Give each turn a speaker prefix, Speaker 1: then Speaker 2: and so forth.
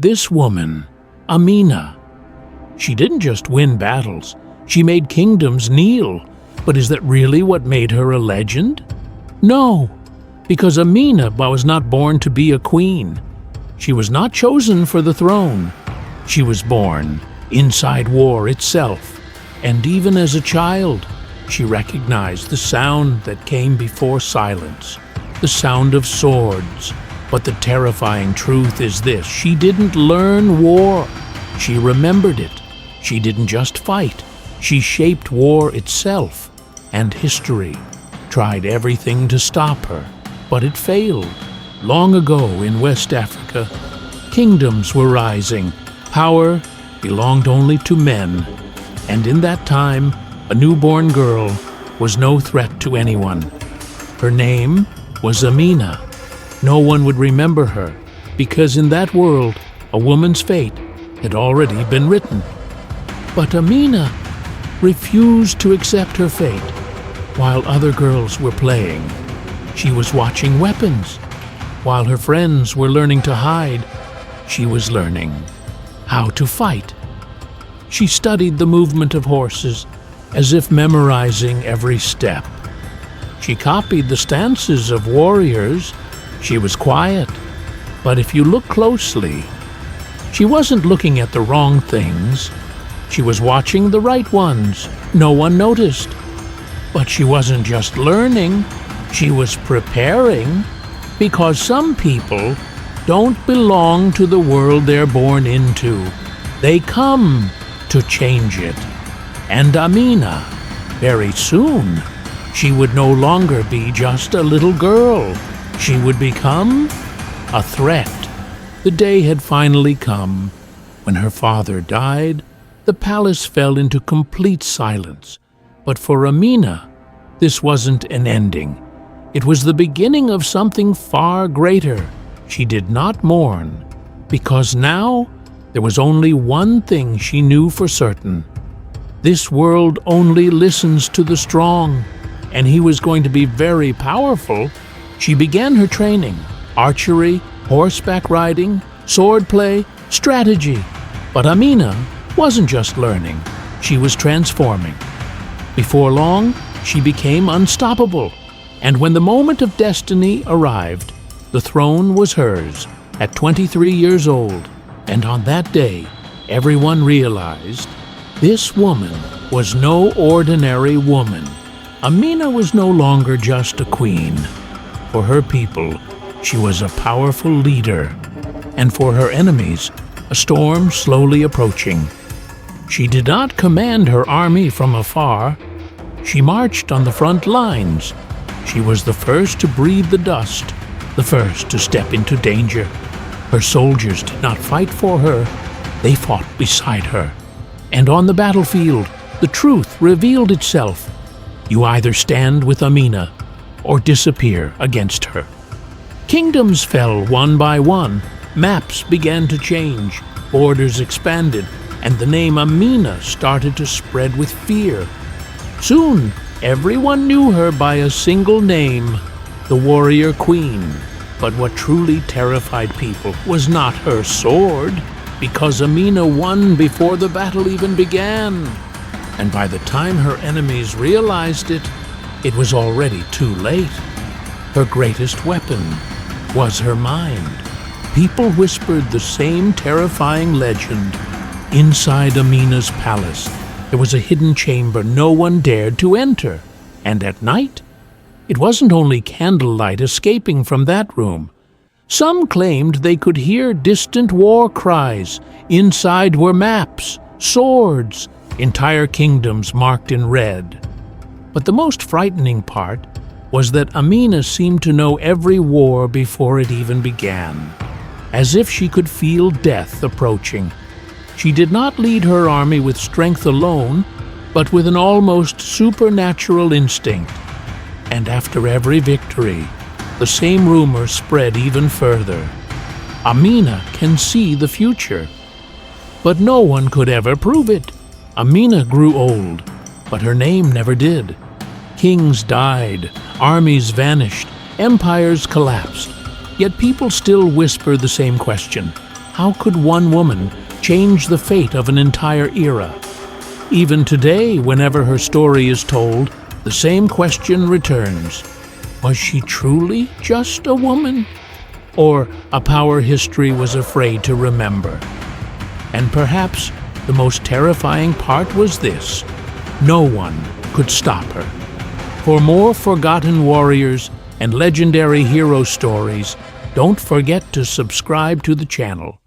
Speaker 1: This woman, Amina, she didn't just win battles, she made kingdoms kneel. But is that really what made her a legend? No, because Amina was not born to be a queen. She was not chosen for the throne. She was born inside war itself, and even as a child, she recognized the sound that came before silence, the sound of swords. But the terrifying truth is this: she didn't learn war, she remembered it. She didn't just fight, she shaped war itself, and history tried everything to stop her, but it failed. Long ago in West Africa, kingdoms were rising. Power belonged only to men, and in that time, a newborn girl was no threat to anyone. Her name was Amina. No one would remember her, because in that world, a woman's fate had already been written. But Amina refused to accept her fate. While other girls were playing, she was watching weapons. While her friends were learning to hide, she was learning how to fight. She studied the movement of horses as if memorizing every step. She copied the stances of warriors. She was quiet, but if you look closely, she wasn't looking at the wrong things. She was watching the right ones. No one noticed. But she wasn't just learning, she was preparing, because some people don't belong to the world they're born into. They come to change it. And Amina, very soon, she would no longer be just a little girl. She would become a threat. The day had finally come. When her father died, the palace fell into complete silence. But for Amina, this wasn't an ending. It was the beginning of something far greater. She did not mourn, because now there was only one thing she knew for certain. This world only listens to the strong, and he was going to be very powerful. She began her training: archery, horseback riding, swordplay, strategy. But Amina wasn't just learning, she was transforming. Before long, she became unstoppable, and when the moment of destiny arrived, the throne was hers at 23 years old. And on that day, everyone realized this woman was no ordinary woman. Amina was no longer just a queen. For her people, she was a powerful leader, and for her enemies, a storm slowly approaching. She did not command her army from afar. She marched on the front lines. She was the first to breathe the dust, the first to step into danger. Her soldiers did not fight for her, they fought beside her. And on the battlefield, the truth revealed itself. You either stand with Amina or disappear against her. Kingdoms fell one by one, maps began to change, borders expanded, and the name Amina started to spread with fear. Soon, everyone knew her by a single name, the warrior queen. But what truly terrified people was not her sword, because Amina won before the battle even began. And by the time her enemies realized it, it was already too late. Her greatest weapon was her mind. People whispered the same terrifying legend. Inside Amina's palace, there was a hidden chamber no one dared to enter. And at night, it wasn't only candlelight escaping from that room. Some claimed they could hear distant war cries. Inside were maps, swords, entire kingdoms marked in red. But the most frightening part was that Amina seemed to know every war before it even began, as if she could feel death approaching. She did not lead her army with strength alone, but with an almost supernatural instinct. And after every victory, the same rumor spread even further. Amina can see the future. But no one could ever prove it. Amina grew old, but her name never did. Kings died, armies vanished, empires collapsed. Yet people still whisper the same question: how could one woman change the fate of an entire era? Even today, whenever her story is told, the same question returns. Was she truly just a woman? Or a power history was afraid to remember? And perhaps the most terrifying part was this: no one could stop her. For more forgotten warriors and legendary hero stories, don't forget to subscribe to the channel.